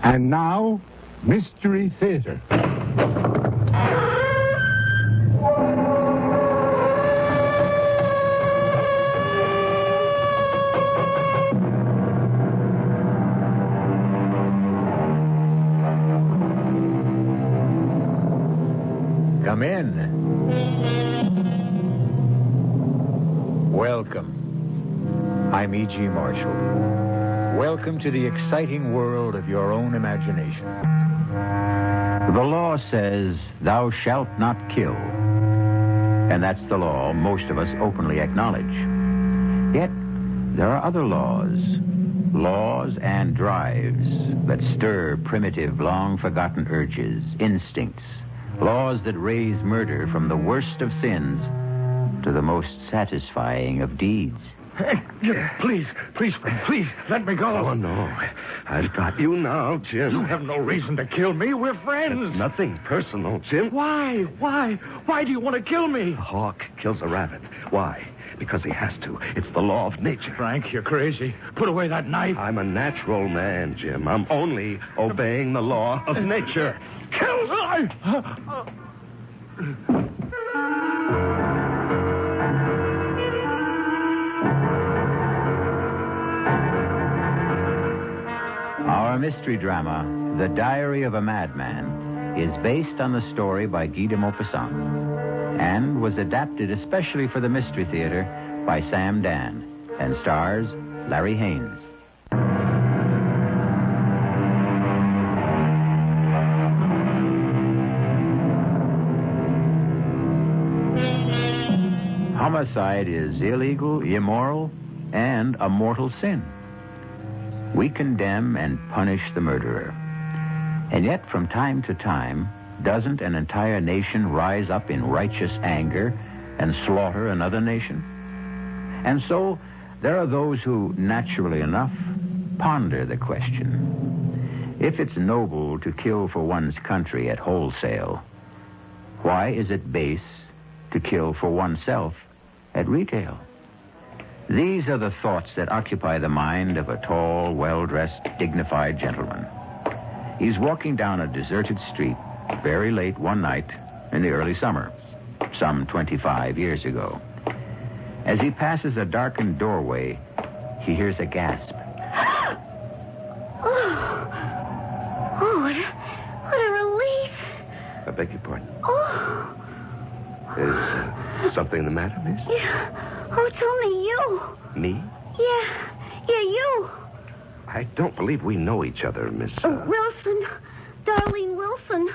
And now, Mystery Theater. Come in. Welcome. I'm E.G. Marshall. Welcome to the exciting world of your own imagination. The law says, thou shalt not kill. And that's the law most of us openly acknowledge. Yet, there are other laws and drives that stir primitive, long-forgotten urges, instincts, laws that raise murder from the worst of sins to the most satisfying of deeds. Hey, Jim, please, let me go. Oh, no. I've got you now, Jim. You have no reason to kill me. We're friends. It's nothing personal, Jim. Why? Why do you want to kill me? A hawk kills a rabbit. Why? Because he has to. It's the law of nature. Frank, you're crazy. Put away that knife. I'm a natural man, Jim. I'm only obeying the law of nature. Kill me! Our mystery drama, The Diary of a Madman, is based on the story by Guy de Maupassant and was adapted especially for the Mystery Theater by Sam Dan and stars Larry Haynes. Homicide is illegal, immoral, and a mortal sin. We condemn and punish the murderer. And yet, from time to time, doesn't an entire nation rise up in righteous anger and slaughter another nation? And so, there are those who, naturally enough, ponder the question. If it's noble to kill for one's country at wholesale, why is it base to kill for oneself at retail? These are the thoughts that occupy the mind of a tall, well-dressed, dignified gentleman. He's walking down a deserted street very late one night in the early summer, some 25 years ago. As he passes a darkened doorway, he hears a gasp. Oh, what a relief. I beg your pardon. Oh. Is something the matter, miss? Yeah. Oh, it's only you. Me? Yeah, you. I don't believe we know each other, Miss... Wilson. Darlene Wilson.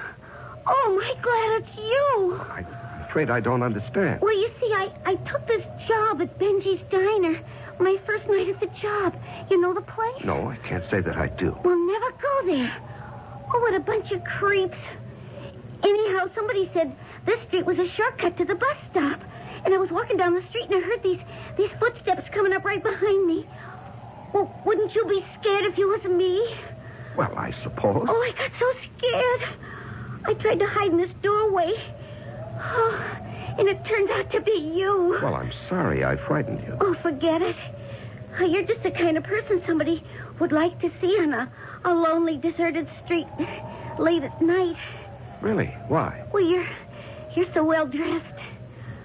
Oh, my glad it's you. I'm afraid I don't understand. Well, you see, I took this job at Benji's Diner. My first night at the job. You know the place? No, I can't say that I do. We'll never go there. Oh, what a bunch of creeps. Anyhow, somebody said this street was a shortcut to the bus stop. And I was walking down the street and I heard these footsteps coming up right behind me. Well, wouldn't you be scared if you was me? Well, I suppose. Oh, I got so scared. I tried to hide in this doorway. Oh, and it turned out to be you. Well, I'm sorry I frightened you. Oh, forget it. You're just the kind of person somebody would like to see on a lonely, deserted street late at night. Really? Why? Well, you're so well dressed.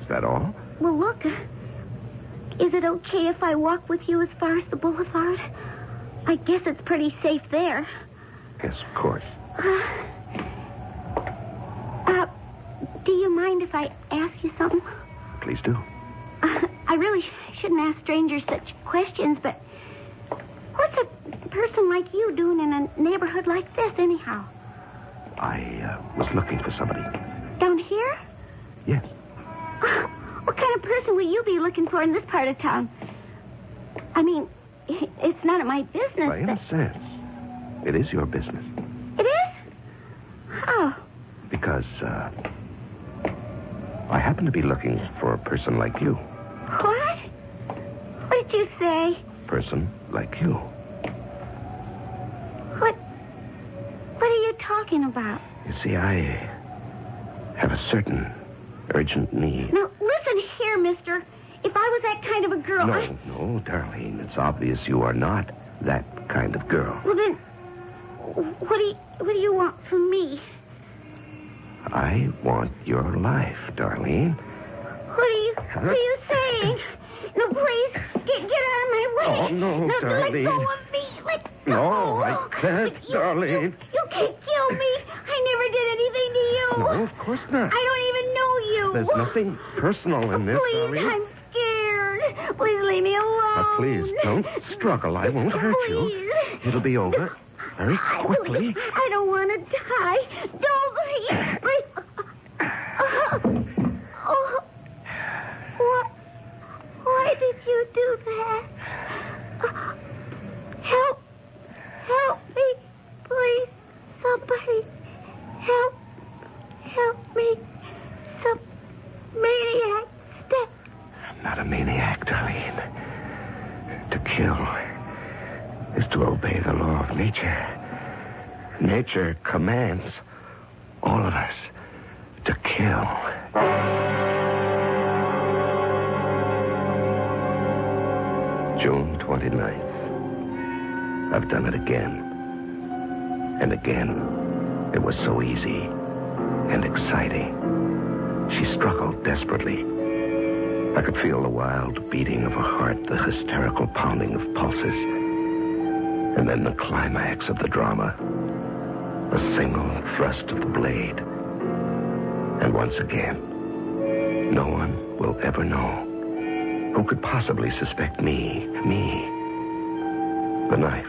Is that all? Well, look. Is it okay if I walk with you as far as the boulevard? I guess it's pretty safe there. Yes, of course. Do you mind if I ask you something? Please do. I really shouldn't ask strangers such questions, but what's a person like you doing in a neighborhood like this, anyhow? I was looking for somebody. Down here? Yes. What kind of person will you be looking for in this part of town? I mean, it's none of my business. Well, in a sense, it is your business. It is? How? Because, I happen to be looking for a person like you. What? What did you say? Person like you. What are you talking about? You see, I have a certain urgent need. Now, listen here, mister. If I was that kind of a girl, No, Darlene. It's obvious you are not that kind of girl. Well, then, What do you want from me? I want your life, Darlene. What are you saying? No, please, get out of my way. Oh, no, Darlene. Let go of me. Let go. No, I can't, Darlene. You can't kill me. I never did anything to you. No, of course not. I don't even know you. There's nothing personal in this, Please, Darlene. I'm scared. Please leave me alone. Now, please, don't struggle. I won't hurt you. Please. It'll be over very quickly. I don't want to die. Don't please. Oh. Why did you do that? Help me, please. Somebody, help me. Some maniac. I'm not a maniac, Darlene. To kill is to obey the law of nature. Nature commands all of us to kill. June 29th. I've done it again. And again. It was so easy and exciting. She struggled desperately. I could feel the wild beating of her heart, the hysterical pounding of pulses. And then the climax of the drama. A single thrust of the blade. And once again, no one will ever know. Who could possibly suspect me? The knife.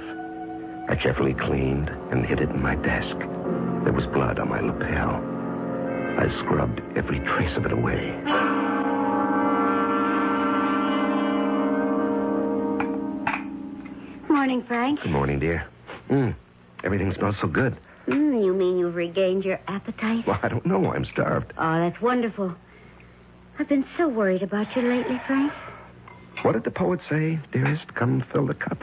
I carefully cleaned and hid it in my desk. There was blood on my lapel. I scrubbed every trace of it away. Morning, Frank. Good morning, dear. Everything smells so good. You mean you've regained your appetite? Well, I don't know. I'm starved. Oh, that's wonderful. I've been so worried about you lately, Frank. What did the poet say, dearest? Come fill the cup.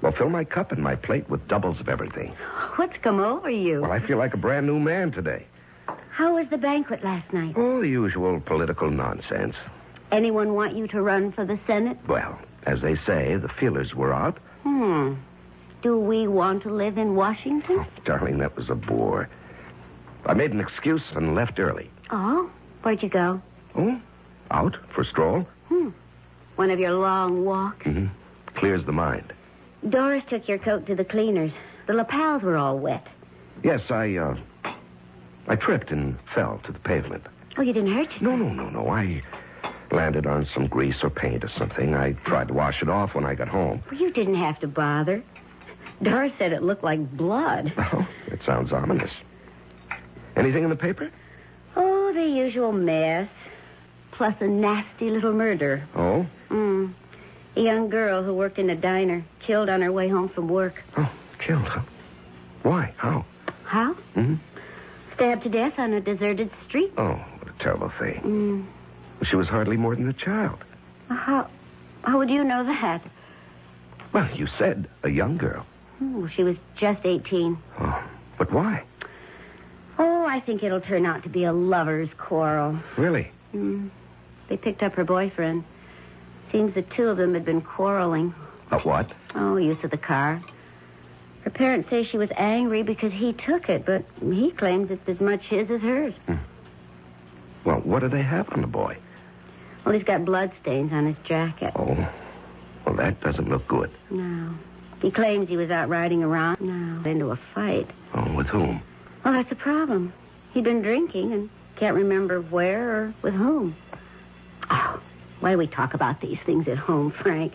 Well, fill my cup and my plate with doubles of everything. What's come over you? Well, I feel like a brand new man today. How was the banquet last night? Oh, the usual political nonsense. Anyone want you to run for the Senate? Well, as they say, the feelers were out. Do we want to live in Washington? Oh, darling, that was a bore. I made an excuse and left early. Oh? Where'd you go? Oh, out for a stroll. One of your long walks? Clears the mind. Doris took your coat to the cleaners. The lapels were all wet. Yes, I tripped and fell to the pavement. Oh, you didn't hurt yourself? No. I landed on some grease or paint or something. I tried to wash it off when I got home. Well, you didn't have to bother. Doris said it looked like blood. Oh, it sounds ominous. Anything in the paper? Oh, the usual mess. Plus a nasty little murder. Oh? A young girl who worked in a diner, killed on her way home from work. Oh, killed, huh? Why? How? How? Stabbed to death on a deserted street. Oh, what a terrible thing. She was hardly more than a child. How would you know that? Well, you said a young girl. She was just 18. Oh, but why? Oh, I think it'll turn out to be a lover's quarrel. Really? They picked up her boyfriend. Seems the two of them had been quarreling. About what? Oh, use of the car. Her parents say she was angry because he took it, but he claims it's as much his as hers. Well, what do they have on the boy? Well, he's got bloodstains on his jacket. Oh, well, that doesn't look good. No. He claims he was out riding around. No. Into a fight. Oh, with whom? Well, that's the problem. He'd been drinking and can't remember where or with whom. Oh, why do we talk about these things at home, Frank?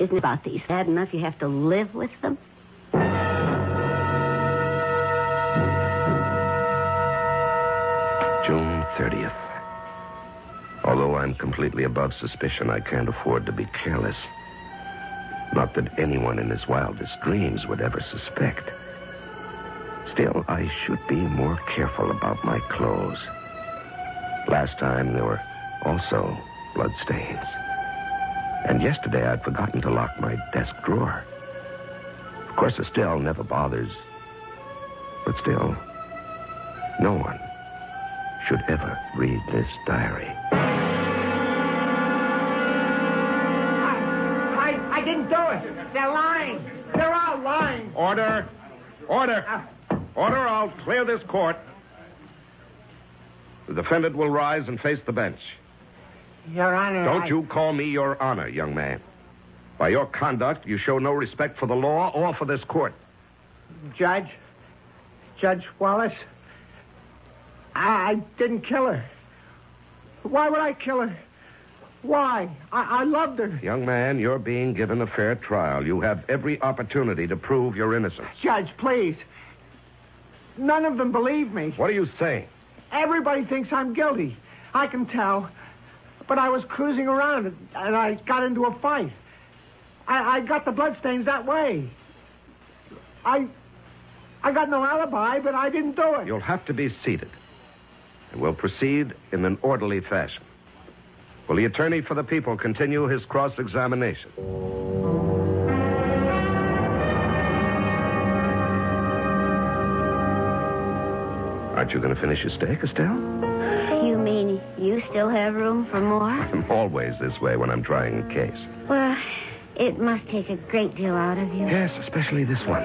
Isn't it about these bad enough you have to live with them? June 30th. Although I'm completely above suspicion, I can't afford to be careless. Not that anyone in his wildest dreams would ever suspect. Still, I should be more careful about my clothes. Last time, there were also bloodstains. And yesterday, I'd forgotten to lock my desk drawer. Of course, Estelle never bothers. But still, no one should ever read this diary. I didn't do it. They're lying. They're all lying. Order. Order. Order, I'll clear this court. The defendant will rise and face the bench. Your Honor, Don't you call me Your Honor, young man. By your conduct, you show no respect for the law or for this court. Judge Wallace, I didn't kill her. Why would I kill her? Why? I loved her. Young man, you're being given a fair trial. You have every opportunity to prove your innocence. Judge, please. None of them believe me. What are you saying? Everybody thinks I'm guilty. I can tell. But I was cruising around and I got into a fight. I got the bloodstains that way. I got no alibi, but I didn't do it. You'll have to be seated. And we'll proceed in an orderly fashion. Will the attorney for the people continue his cross-examination? Aren't you going to finish your steak, Estelle? You mean you still have room for more? I'm always this way when I'm trying a case. Well, it must take a great deal out of you. Yes, especially this one.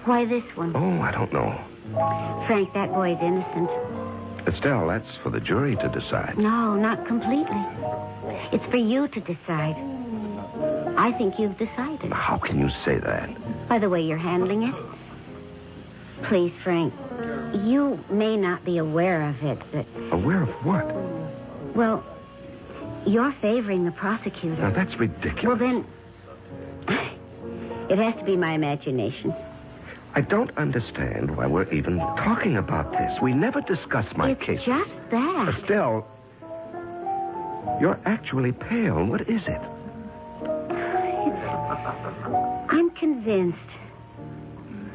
Why this one? Oh, I don't know. Frank, that boy's innocent. Estelle, that's for the jury to decide. No, not completely. It's for you to decide. I think you've decided. How can you say that? By the way you're handling it. Please, Frank, you may not be aware of it, but... Aware of what? Well, you're favoring the prosecutor. Now, that's ridiculous. Well, then... It has to be my imagination. I don't understand why we're even talking about this. We never discuss my case. It's just that. Estelle, you're actually pale. What is it? I'm convinced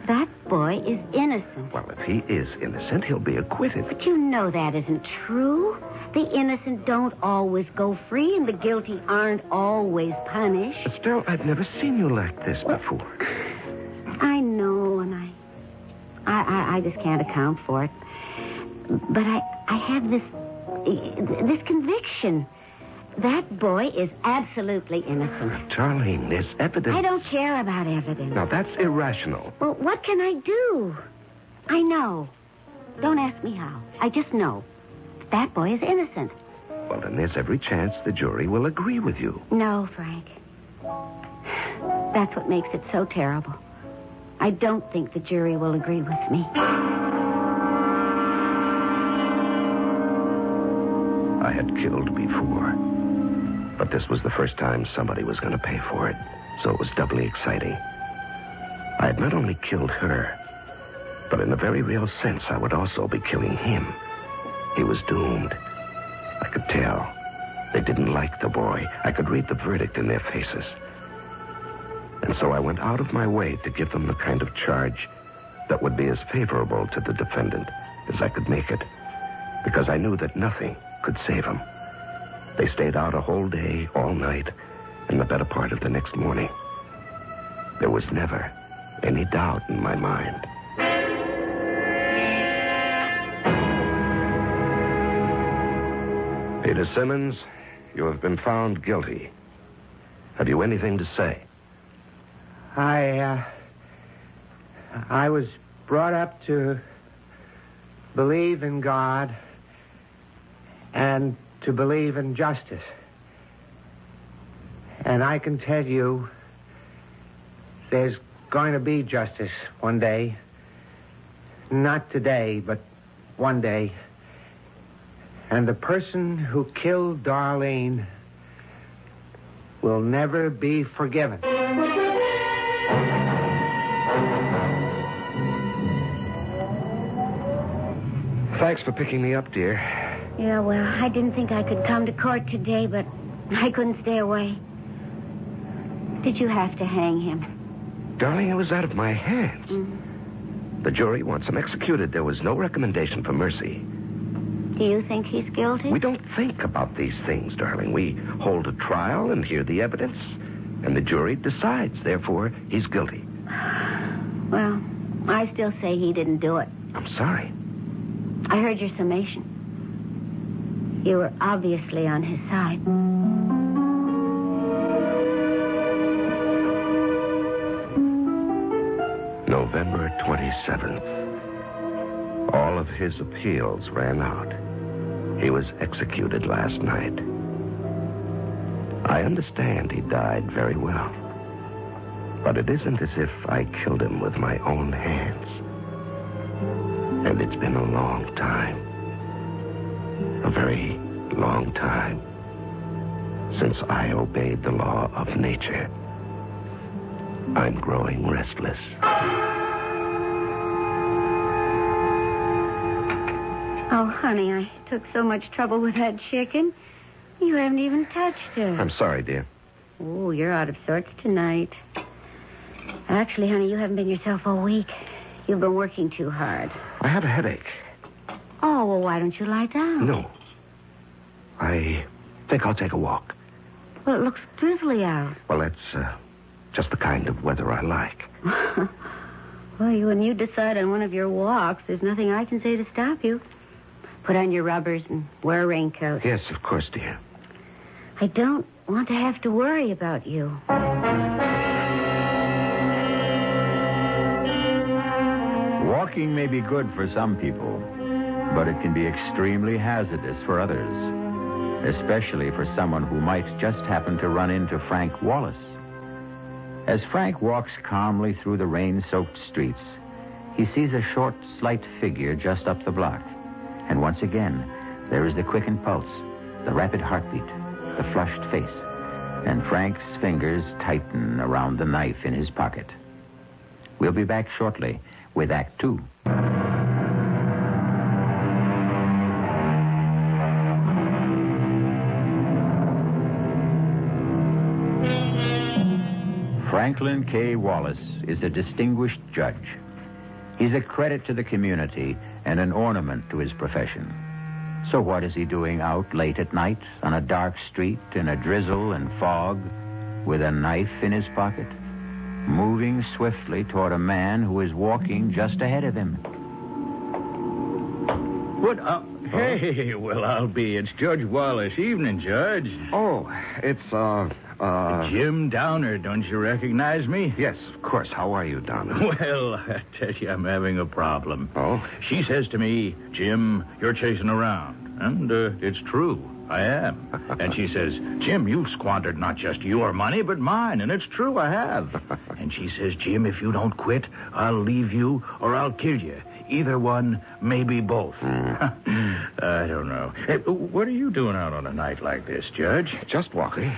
that boy is innocent. Well, if he is innocent, he'll be acquitted. But you know that isn't true. The innocent don't always go free, and the guilty aren't always punished. Estelle, I've never seen you like this before. I know, and I just can't account for it. But I have this conviction. That boy is absolutely innocent. Darlene, there's evidence. I don't care about evidence. Now, that's irrational. Well, what can I do? I know. Don't ask me how. I just know. That boy is innocent. Well, then there's every chance the jury will agree with you. No, Frank. That's what makes it so terrible. I don't think the jury will agree with me. I had killed before. But this was the first time somebody was going to pay for it. So it was doubly exciting. I had not only killed her, but in a very real sense, I would also be killing him. He was doomed. I could tell. They didn't like the boy. I could read the verdict in their faces. And so I went out of my way to give them the kind of charge that would be as favorable to the defendant as I could make it, because I knew that nothing could save him. They stayed out a whole day, all night, and the better part of the next morning. There was never any doubt in my mind. Peter Simmons, you have been found guilty. Have you anything to say? I was brought up to believe in God and to believe in justice. And I can tell you there's going to be justice one day. Not today, but one day. And the person who killed Darlene will never be forgiven. Thanks for picking me up, dear. Yeah, well, I didn't think I could come to court today, but I couldn't stay away. Did you have to hang him? Darling, it was out of my hands. Mm-hmm. The jury wants him executed. There was no recommendation for mercy. Do you think he's guilty? We don't think about these things, darling. We hold a trial and hear the evidence, and the jury decides. Therefore, he's guilty. Well, I still say he didn't do it. I'm sorry. I heard your summation. You were obviously on his side. November 27th. All of his appeals ran out. He was executed last night. I understand he died very well. But it isn't as if I killed him with my own hands. And it's been a long time. A very long time since I obeyed the law of nature. I'm growing restless. Oh, honey, I took so much trouble with that chicken. You haven't even touched her. I'm sorry, dear. Oh, you're out of sorts tonight. Actually, honey, you haven't been yourself all week. You've been working too hard. I have a headache. Oh, well, why don't you lie down? No. I think I'll take a walk. Well, it looks drizzly out. Well, that's just the kind of weather I like. Well, when you decide on one of your walks, there's nothing I can say to stop you. Put on your rubbers and wear a raincoat. Yes, of course, dear. I don't want to have to worry about you. Walking may be good for some people, but it can be extremely hazardous for others, especially for someone who might just happen to run into Frank Wallace. As Frank walks calmly through the rain-soaked streets, he sees a short, slight figure just up the block. And once again, there is the quickened pulse, the rapid heartbeat, the flushed face, and Frank's fingers tighten around the knife in his pocket. We'll be back shortly with Act 2. Franklin K. Wallace is a distinguished judge. He's a credit to the community and an ornament to his profession. So what is he doing out late at night on a dark street in a drizzle and fog with a knife in his pocket? Moving swiftly toward a man who is walking just ahead of him. What? Hey, well, I'll be. It's Judge Wallace. Evening, Judge. Oh, it's, Jim Downer, don't you recognize me? Yes, of course. How are you, Donna? Well, I tell you, I'm having a problem. Oh? She says to me, Jim, you're chasing around. And it's true. I am. And she says, Jim, you've squandered not just your money, but mine. And it's true, I have. And she says, Jim, if you don't quit, I'll leave you or I'll kill you. Either one, maybe both. I don't know. Hey, what are you doing out on a night like this, Judge? Just walking.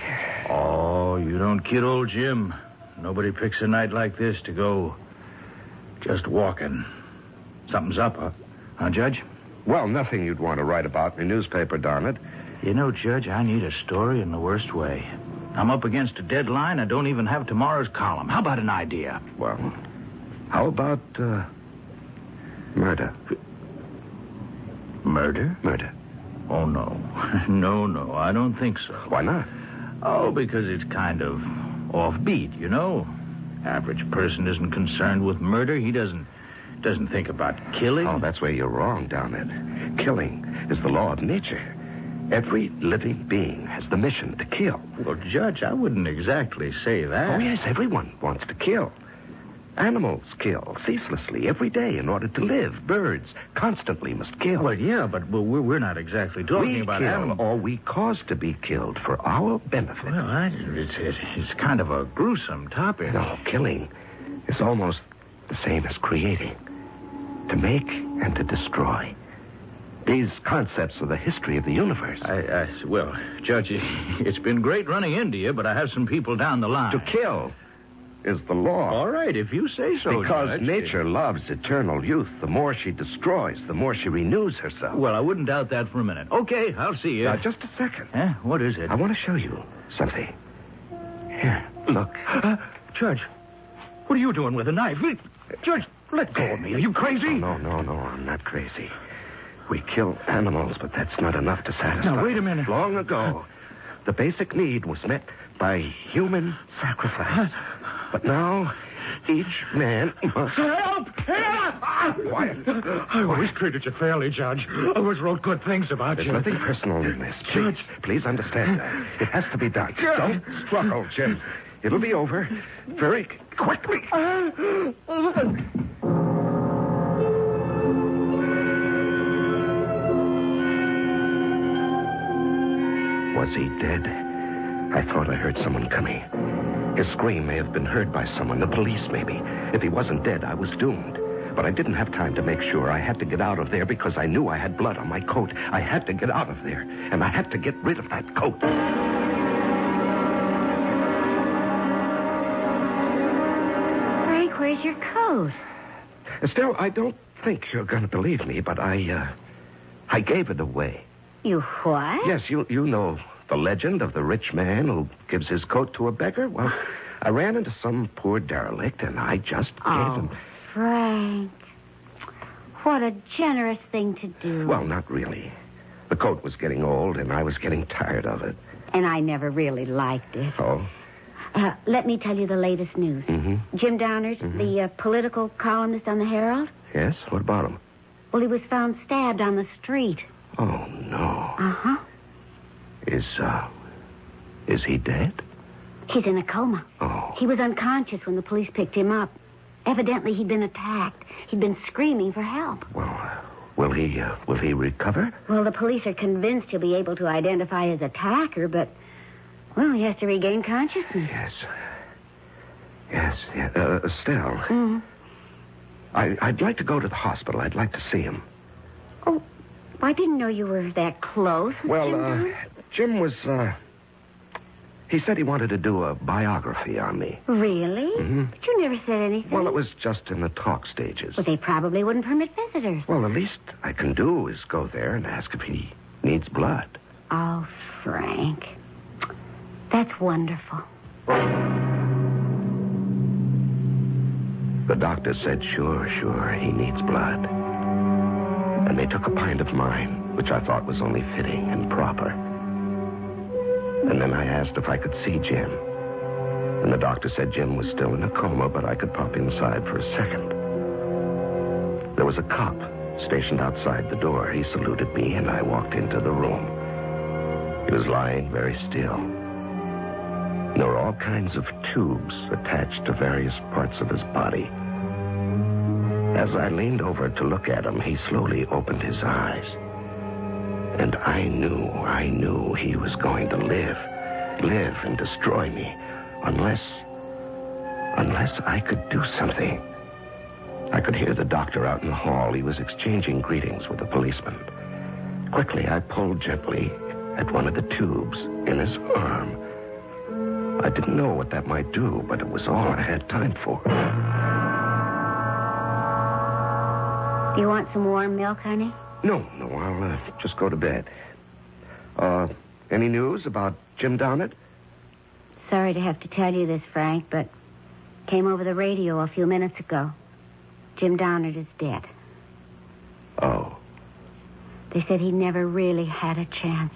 Oh, you don't kid old Jim. Nobody picks a night like this to go just walking. Something's up, huh, Judge? Well, nothing you'd want to write about in the newspaper, darn it. You know, Judge, I need a story in the worst way. I'm up against a deadline. I don't even have tomorrow's column. How about an idea? Well, how about, murder? Murder? Murder. Oh, no. No, I don't think so. Why not? Oh, because it's kind of offbeat, you know. Average person isn't concerned with murder. He doesn't think about killing. Oh, that's where you're wrong, down it. Killing is the law of nature. Every living being has the mission to kill. Well, Judge, I wouldn't exactly say that. Oh, yes, everyone wants to kill. Animals kill ceaselessly every day in order to live. Birds constantly must kill. Well, yeah, but we're not exactly talking about animals. Or we cause to be killed for our benefit. Well, it's kind of a gruesome topic. No, killing is almost the same as creating. To make and to destroy. These concepts are the history of the universe. Well, Judge, it's been great running into you, but I have some people down the line. To kill is the law. All right, if you say so, Because Judge. nature loves eternal youth. The more she destroys, the more she renews herself. Well, I wouldn't doubt that for a minute. Okay, I'll see you. Now, just a second. Huh? What is it? I want to show you something. Here, look. Judge, what are you doing with a knife? Judge, let go of me. Are you crazy? No, I'm not crazy. We kill animals, but that's not enough to satisfy. Now, wait a minute. Long ago, the basic need was met by human sacrifice. But now, each man must... Help! Quiet. I always treated you fairly, Judge. I always wrote good things about There's you. nothing personal in this. Please understand that. It has to be done. Judge. Don't struggle, Jim. It'll be over very quickly. Was he dead? I thought I heard someone coming. His scream may have been heard by someone, the police maybe. If he wasn't dead, I was doomed. But I didn't have time to make sure. I had to get out of there because I knew I had blood on my coat. I had to get out of there, and I had to get rid of that coat. Frank, where's your coat? Estelle, I don't think you're going to believe me, but I gave it away. You what? Yes, you know the legend of the rich man who gives his coat to a beggar. Well, I ran into some poor derelict, and I just gave him... Frank, what a generous thing to do. Well, not really. The coat was getting old, and I was getting tired of it. And I never really liked it. Oh? Let me tell you the latest news. Mm-hmm. Jim Downard, the political columnist on the Herald. Yes? What about him? Well, he was found stabbed on the street. Oh, no. Uh-huh. Is he dead? He's in a coma. Oh. He was unconscious when the police picked him up. Evidently, he'd been attacked. He'd been screaming for help. Well, will he recover? Well, the police are convinced he'll be able to identify his attacker, but, well, he has to regain consciousness. Yes. Estelle. Mm-hmm. I'd like to go to the hospital. I'd like to see him. Oh, I didn't know you were that close with Well, Jim Downard. Jim was, he said he wanted to do a biography on me. Really? Mm-hmm. But you never said anything. Well, it was just in the talk stages. Well, they probably wouldn't permit visitors. Well, the least I can do is go there and ask if he needs blood. Oh, Frank. That's wonderful. The doctor said, sure, he needs blood. And they took a pint of mine, which I thought was only fitting and proper. And then I asked if I could see Jim. And the doctor said Jim was still in a coma, but I could pop inside for a second. There was a cop stationed outside the door. He saluted me, and I walked into the room. He was lying very still. There were all kinds of tubes attached to various parts of his body. As I leaned over to look at him, he slowly opened his eyes. And I knew he was going to live and destroy me, unless I could do something. I could hear the doctor out in the hall. He was exchanging greetings with a policeman. Quickly, I pulled gently at one of the tubes in his arm. I didn't know what that might do, but it was all I had time for. Do you want some warm milk, honey? No, I'll just go to bed. Any news about Jim Downard? Sorry to have to tell you this, Frank, but came over the radio a few minutes ago. Jim Downard is dead. Oh. They said he never really had a chance.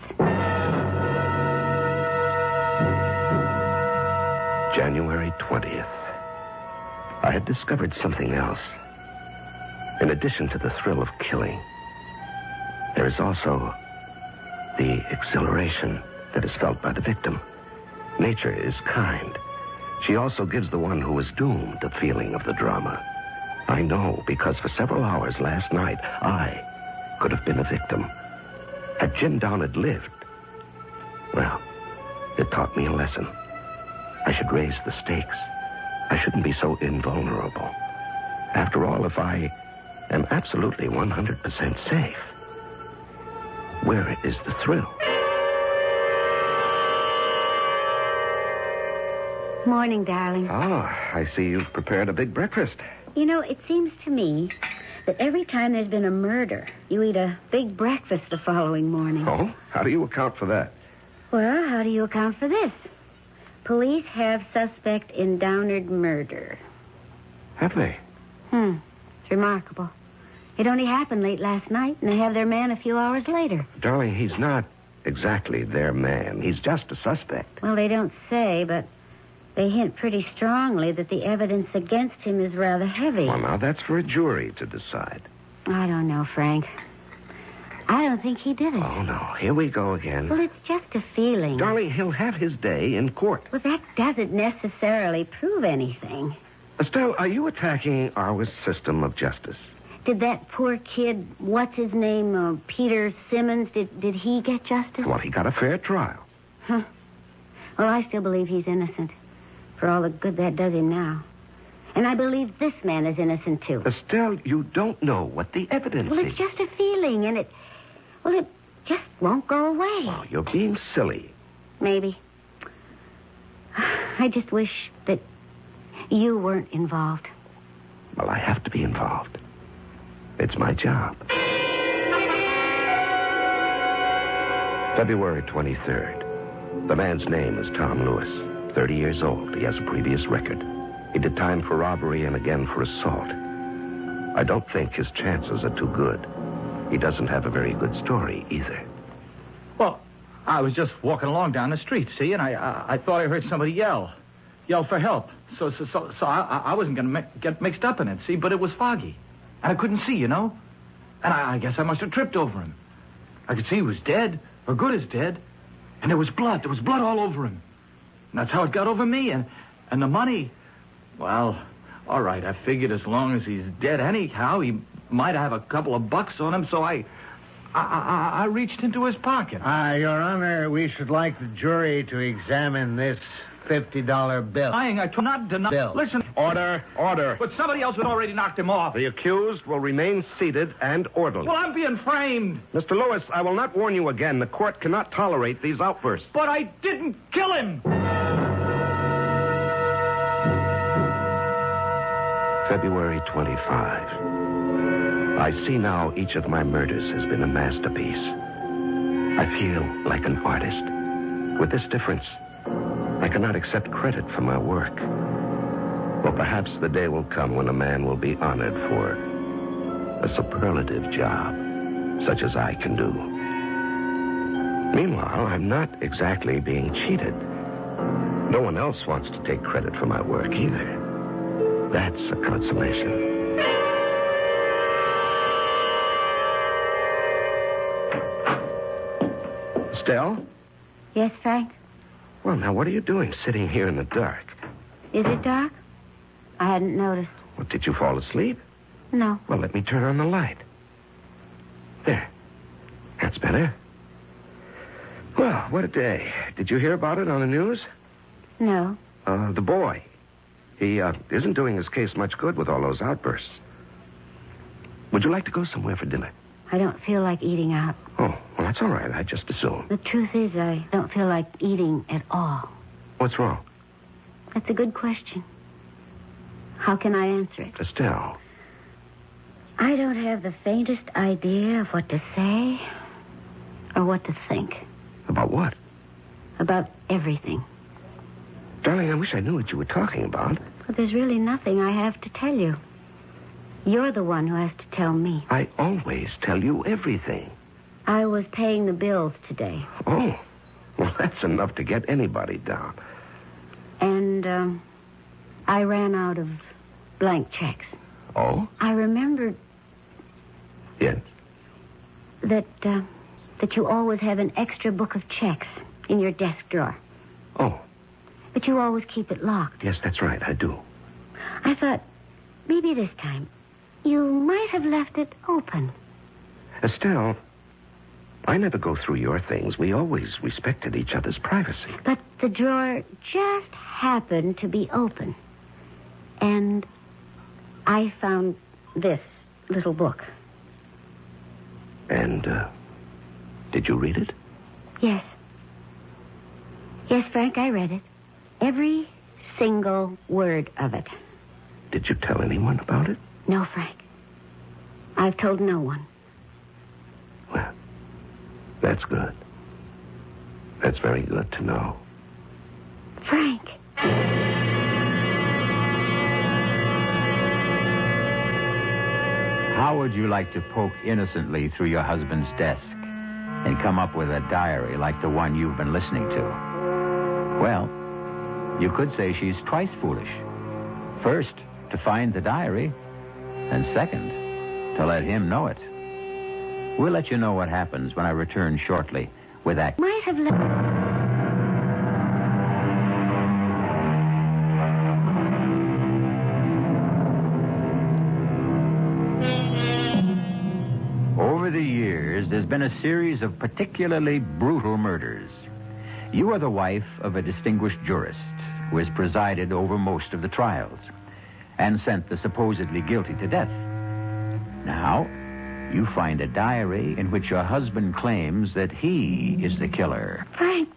January 20th. I had discovered something else. In addition to the thrill of killing, there is also the exhilaration that is felt by the victim. Nature is kind. She also gives the one who is doomed a feeling of the drama. I know, because for several hours last night, I could have been a victim. Had Jim Downard lived, well, it taught me a lesson. I should raise the stakes. I shouldn't be so invulnerable. After all, if I am absolutely 100% safe, where is the thrill? Morning, darling. Oh, I see you've prepared a big breakfast. You know, it seems to me that every time there's been a murder, you eat a big breakfast the following morning. Oh? How do you account for that? Well, how do you account for this? Police have suspect in Downard murder. Have they? It's remarkable. It only happened late last night, and they have their man a few hours later. Darling, he's not exactly their man. He's just a suspect. Well, they don't say, but they hint pretty strongly that the evidence against him is rather heavy. Well, now, that's for a jury to decide. I don't know, Frank. I don't think he did it. Oh, no. Here we go again. Well, it's just a feeling. Darling, he'll have his day in court. Well, that doesn't necessarily prove anything. Estelle, are you attacking our system of justice? Did that poor kid, what's his name, Peter Simmons, did he get justice? Well, he got a fair trial. Huh. Well, I still believe he's innocent, for all the good that does him now. And I believe this man is innocent, too. Estelle, you don't know what the evidence Well, is. it's just a feeling, and it just won't go away. Oh, you're being silly. Maybe. I just wish that you weren't involved. Well, I have to be involved. It's my job. February 23rd. The man's name is Tom Lewis, 30 years old. He has a previous record. He did time for robbery and again for assault. I don't think his chances are too good. He doesn't have a very good story either. Well, I was just walking along down the street, see, and I thought I heard somebody yell for help. So I wasn't going to get mixed up in it, see, but it was foggy. And I couldn't see, you know. And I guess I must have tripped over him. I could see he was dead, or good as dead. And there was blood. There was blood all over him. And that's how it got over me. And the money, well, all right, I figured as long as he's dead anyhow, he might have a couple of bucks on him, so I reached into his pocket. Your Honor, we should like the jury to examine this $50 bill. I not deny. Bill. Listen. Order. But somebody else had already knocked him off. The accused will remain seated and orderly. Well, I'm being framed. Mr. Lewis, I will not warn you again. The court cannot tolerate these outbursts. But I didn't kill him. February 25. I see now each of my murders has been a masterpiece. I feel like an artist. With this difference, I cannot accept credit for my work. Well, perhaps the day will come when a man will be honored for a superlative job, such as I can do. Meanwhile, I'm not exactly being cheated. No one else wants to take credit for my work either. That's a consolation. Estelle? Yes, Frank? Well, now, what are you doing sitting here in the dark? Is it dark? I hadn't noticed. Well, did you fall asleep? No. Well, let me turn on the light. There. That's better. Well, what a day. Did you hear about it on the news? No. The boy. He isn't doing his case much good with all those outbursts. Would you like to go somewhere for dinner? I don't feel like eating out. Oh, well, that's all right. I just assumed. The truth is, I don't feel like eating at all. What's wrong? That's a good question. How can I answer it? Estelle. I don't have the faintest idea of what to say or what to think. About what? About everything. Darling, I wish I knew what you were talking about. But there's really nothing I have to tell you. You're the one who has to tell me. I always tell you everything. I was paying the bills today. Oh, well, that's enough to get anybody down. And, I ran out of blank checks. Oh? I remembered Yes. that you always have an extra book of checks in your desk drawer. Oh, But you always keep it locked. yes, that's right. I do. I thought, maybe this time, you might have left it open. Estelle, I never go through your things. We always respected each other's privacy. But the drawer just happened to be open. And I found this little book. And, did you read it? Yes. Yes, Frank, I read it. Every single word of it. Did you tell anyone about it? No, Frank. I've told no one. Well, that's good. That's very good to know. Frank. How would you like to poke innocently through your husband's desk and come up with a diary like the one you've been listening to? Well, you could say she's twice foolish. First, to find the diary, and second, to let him know it. We'll let you know what happens when I return shortly with Act. Might have left. Over the years, there's been a series of particularly brutal murders. You are the wife of a distinguished jurist who has presided over most of the trials and sent the supposedly guilty to death. Now, you find a diary in which your husband claims that he is the killer. Frank,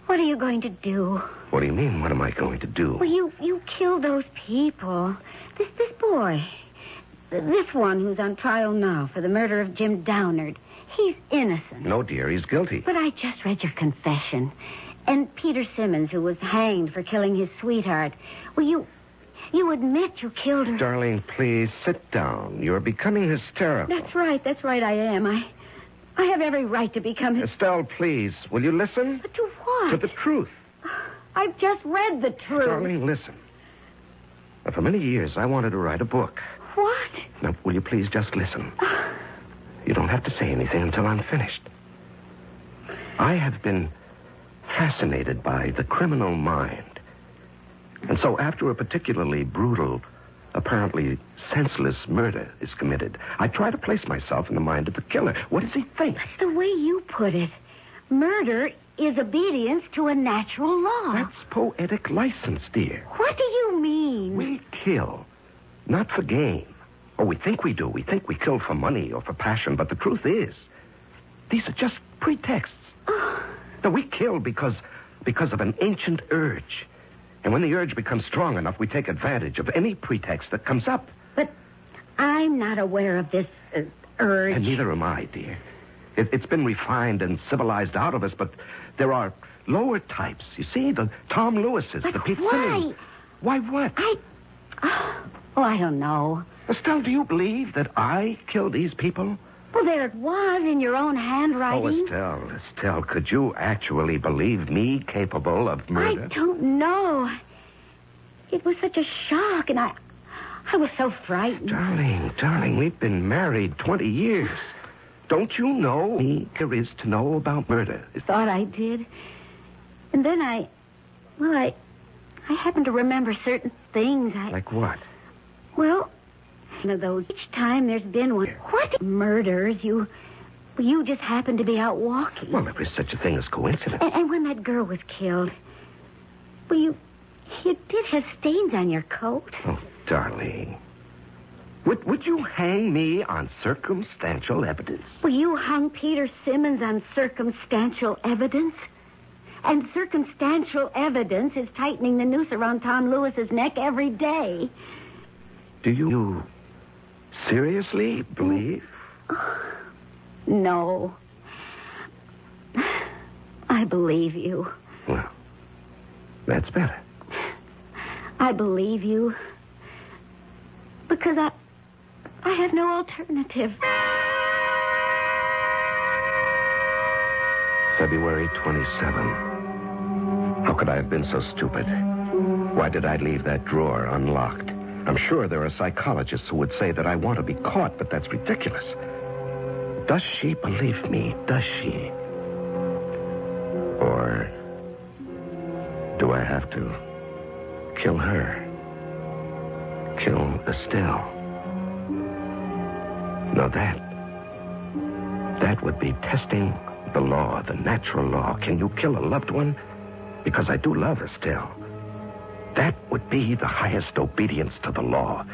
what are you going to do? What do you mean, what am I going to do? Well, you killed those people. This boy, this one who's on trial now for the murder of Jim Downard, he's innocent. No, dear, he's guilty. But I just read your confession. And Peter Simmons, who was hanged for killing his sweetheart. Well, you admit you killed her. Darling, please, sit down. You're becoming hysterical. That's right, I am. I have every right to become... Estelle, please, will you listen? But to what? To the truth. I've just read the truth. Darling, listen. Now, for many years, I wanted to write a book. What? Now, will you please just listen? You don't have to say anything until I'm finished. I have been fascinated by the criminal mind. And so after a particularly brutal, apparently senseless murder is committed, I try to place myself in the mind of the killer. What does he think? The way you put it, murder is obedience to a natural law. That's poetic license, dear. What do you mean? We kill, not for gain. Or we think we do. We think we kill for money or for passion, but the truth is, these are just pretexts. Now, we kill because of an ancient urge. And when the urge becomes strong enough, we take advantage of any pretext that comes up. But I'm not aware of this urge. And neither am I, dear. It's been refined and civilized out of us, but there are lower types. You see, the Tom Lewises, but the Pete why? Simmons. Why what? I don't know. Estelle, do you believe that I killed these people? Well, there it was in your own handwriting. Oh, Estelle, could you actually believe me capable of murder? I don't know. It was such a shock, and I was so frightened. Darling, we've been married 20 years. Don't you know me there is to know about murder? Thought I did. And then I happened to remember certain things. Like what? Well, one of those. Each time there's been one. What murders? You just happened to be out walking. Well, there is such a thing as coincidence. And when that girl was killed, well, you did have stains on your coat. Oh, darling. Would you hang me on circumstantial evidence? Well, you hung Peter Simmons on circumstantial evidence. And circumstantial evidence is tightening the noose around Tom Lewis's neck every day. Do you seriously believe? No. I believe you. Well, that's better. I believe you. Because I have no alternative. February 27. How could I have been so stupid? Why did I leave that drawer unlocked? I'm sure there are psychologists who would say that I want to be caught, but that's ridiculous. Does she believe me? Does she? Or do I have to kill her? Kill Estelle? No, that would be testing the law, the natural law. Can you kill a loved one? Because I do love Estelle. That would be the highest obedience to the law,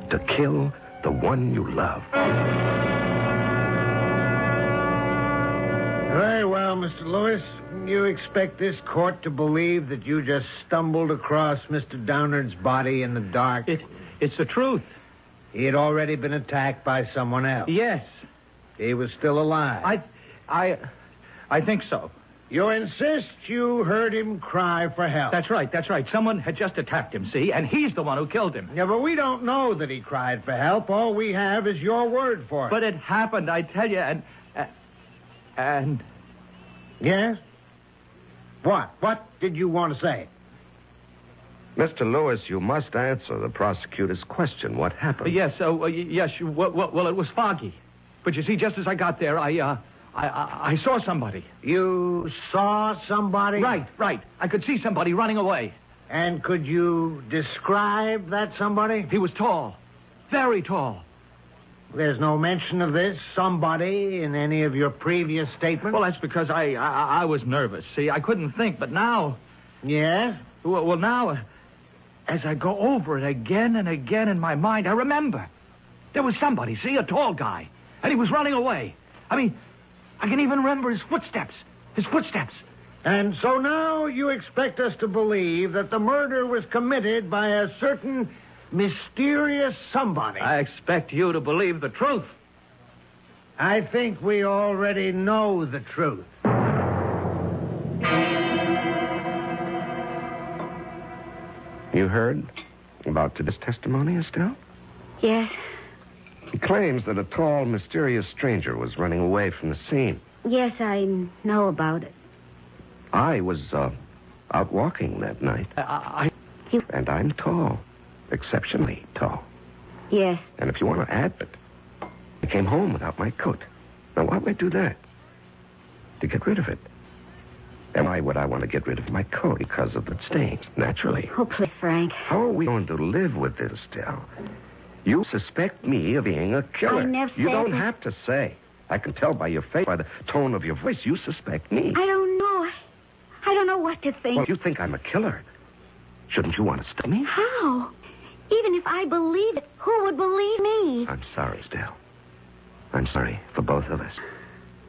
to kill the one you love. Very well, Mr. Lewis. You expect this court to believe that you just stumbled across Mr. Downard's body in the dark? It's the truth. He had already been attacked by someone else. Yes. He was still alive. I think so. You insist you heard him cry for help. That's right. Someone had just attacked him, see? And he's the one who killed him. Yeah, but we don't know that he cried for help. All we have is your word for it. But it happened, I tell you, and... Yes? What? What did you want to say? Mr. Lewis, you must answer the prosecutor's question. What happened? Yes, well, it was foggy. But you see, just as I got there, I saw somebody. You saw somebody? Right. I could see somebody running away. And could you describe that somebody? He was tall. Very tall. There's no mention of this somebody in any of your previous statements? Well, that's because I was nervous. See, I couldn't think, but now... Yes? Well, now, as I go over it again and again in my mind, I remember. There was somebody, see, a tall guy, and he was running away. I mean, I can even remember his footsteps. His footsteps. And so now you expect us to believe that the murder was committed by a certain mysterious somebody. I expect you to believe the truth. I think we already know the truth. You heard about today's testimony, Estelle? Yes. He claims that a tall, mysterious stranger was running away from the scene. Yes, I know about it. I was out walking that night. And I'm tall. Exceptionally tall. Yes. And if you want to add it, I came home without my coat. Now, why would I do that? To get rid of it. And why would I want to get rid of my coat? Because of the stains, naturally. Oh, please, Frank. How are we going to live with this, Estelle? You suspect me of being a killer. I never You said don't that. have to say. I can tell by your face, by the tone of your voice, you suspect me. I don't know. I don't know what to think. Well, you think I'm a killer. Shouldn't you want to stop me? How? Even if I believed it, who would believe me? I'm sorry, Estelle. I'm sorry for both of us.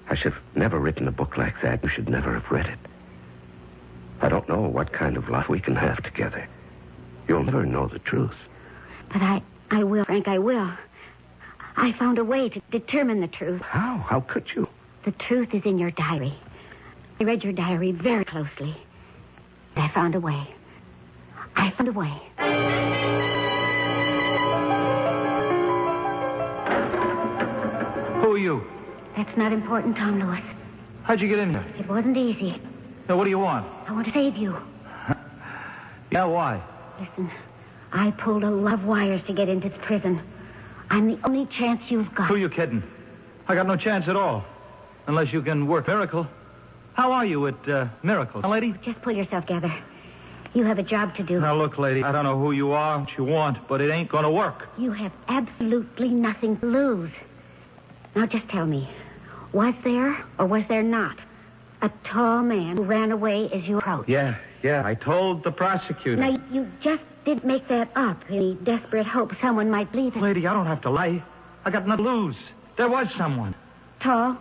I should have never written a book like that. You should never have read it. I don't know what kind of life we can have together. You'll never know the truth. But I will, Frank, I will. I found a way to determine the truth. How? How could you? The truth is in your diary. I read your diary very closely. I found a way. I found a way. Who are you? That's not important, Tom Lewis. How'd you get in here? It wasn't easy. Now, what do you want? I want to save you. Yeah, why? Listen, I pulled a lot of wires to get into this prison. I'm the only chance you've got. Who are you kidding? I got no chance at all. Unless you can work Miracle. How are you at Miracle, lady? Just pull yourself together. You have a job to do. Now, look, lady, I don't know who you are, what you want, but it ain't going to work. You have absolutely nothing to lose. Now, just tell me, was there or was there not a tall man who ran away as you approached? Yeah, I told the prosecutor. Now, you just didn't make that up in the desperate hope someone might believe it. Lady, I don't have to lie. I got nothing to lose. There was someone. Tall?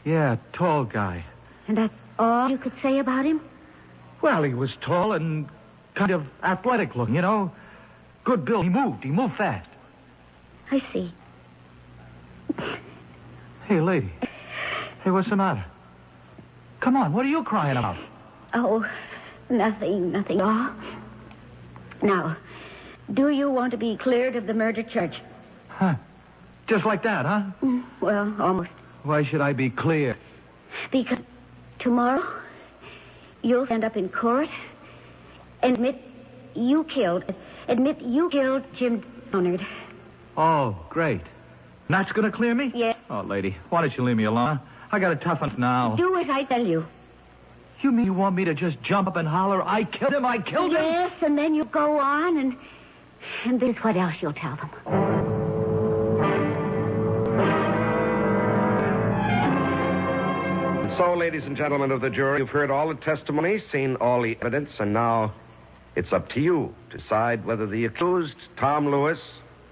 Yeah, tall guy. And that's all you could say about him? Well, he was tall and kind of athletic looking, you know. Good build. He moved fast. I see. Hey, lady. Hey, what's the matter? Come on, what are you crying about? Oh, nothing. Oh. Now, do you want to be cleared of the murder charge? Huh. Just like that, huh? Well, almost. Why should I be clear? Because tomorrow, you'll stand up in court and admit you killed Jim Donard. Oh, great. And that's going to clear me? Yes. Oh, lady, why don't you leave me alone? I got to toughen up now. Do as I tell you. You mean you want me to just jump up and holler, I killed him? Yes, and then you go on, and this is what else you'll tell them. So, ladies and gentlemen of the jury, you've heard all the testimony, seen all the evidence, and now it's up to you to decide whether the accused, Tom Lewis,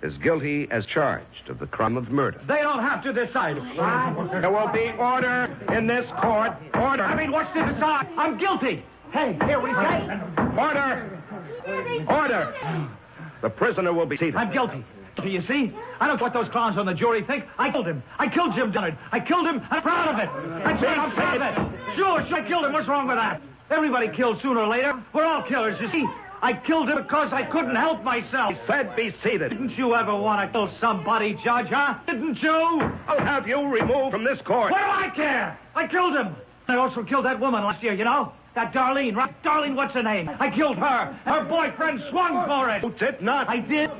is guilty as charged of the crime of murder. They don't have to decide. There will be order in this court. Order. I mean, what's to decide? I'm guilty. Hey, here we say. Order. Order. The prisoner will be seated. I'm guilty. Do you see? I don't know what those clowns on the jury think. I killed him. I killed Jim Donard. I killed him. I'm proud of it. I'm proud of it. Sure, I killed him. What's wrong with that? Everybody kills sooner or later. We're all killers, you see. I killed him because I couldn't help myself. Said be seated. Didn't you ever want to kill somebody, Judge, huh? Didn't you? I'll have you removed from this court. What do I care? I killed him. I also killed that woman last year, you know? That Darlene, right? Darlene, what's her name? I killed her. Her boyfriend swung for it. You did not. I did.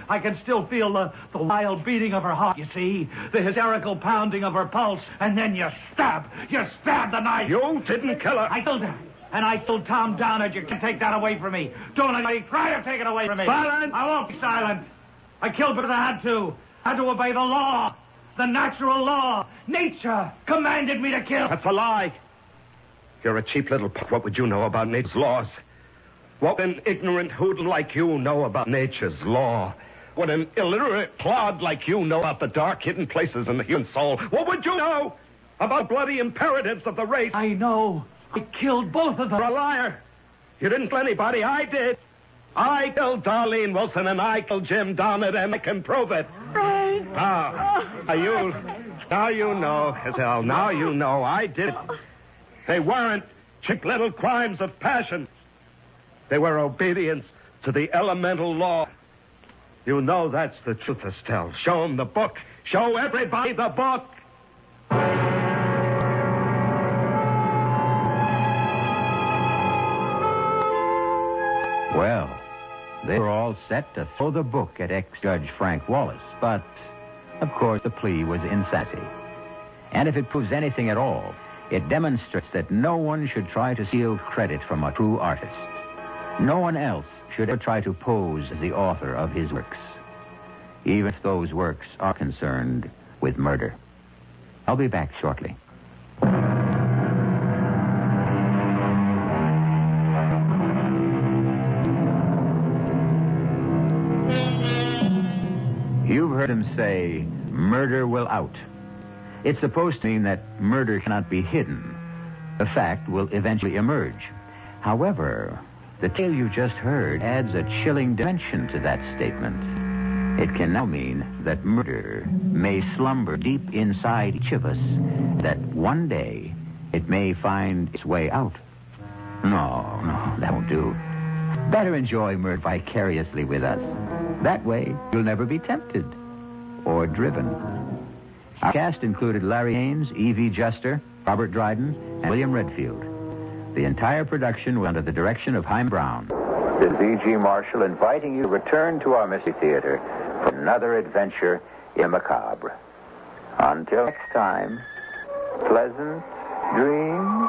I can still feel the wild beating of her heart, you see? The hysterical pounding of her pulse. And then you stab. You stab the knife. You didn't kill her. I killed her. And I killed Tom Downard. You can take that away from me. Don't anybody try to take it away from me. Silence. I won't be silent. I killed because I had to. I had to obey the law. The natural law. Nature commanded me to kill. That's a lie. You're a cheap little What would you know about nature's laws? What would an ignorant hoodlum like you know about nature's law? What an illiterate clod like you know about the dark hidden places in the human soul? What would you know about bloody imperatives of the race? I know. I killed both of them. You're a liar. You didn't kill anybody. I did. I killed Darlene Wilson and I killed Jim Donnet, and I can prove it. Frank. Now you know, Giselle. Now you know I did it. They weren't cheap little crimes of passion. They were obedience to the elemental law. You know that's the truth, Estelle. Show them the book. Show everybody the book. Well, they were all set to throw the book at ex-Judge Frank Wallace, but, of course, the plea was insanity. And if it proves anything at all, it demonstrates that no one should try to steal credit from a true artist. No one else should ever try to pose as the author of his works, even if those works are concerned with murder. I'll be back shortly. You've heard him say, murder will out. It's supposed to mean that murder cannot be hidden. The fact will eventually emerge. However, the tale you just heard adds a chilling dimension to that statement. It can now mean that murder may slumber deep inside each of us, that one day it may find its way out. No, that won't do. Better enjoy murder vicariously with us. That way, you'll never be tempted or driven. Our cast included Larry Haynes, E.V. Juster, Robert Dryden, and William Redfield. The entire production was under the direction of Haim Brown. This is E.G. Marshall inviting you to return to our Mystery Theater for another adventure in the macabre. Until next time, pleasant dreams.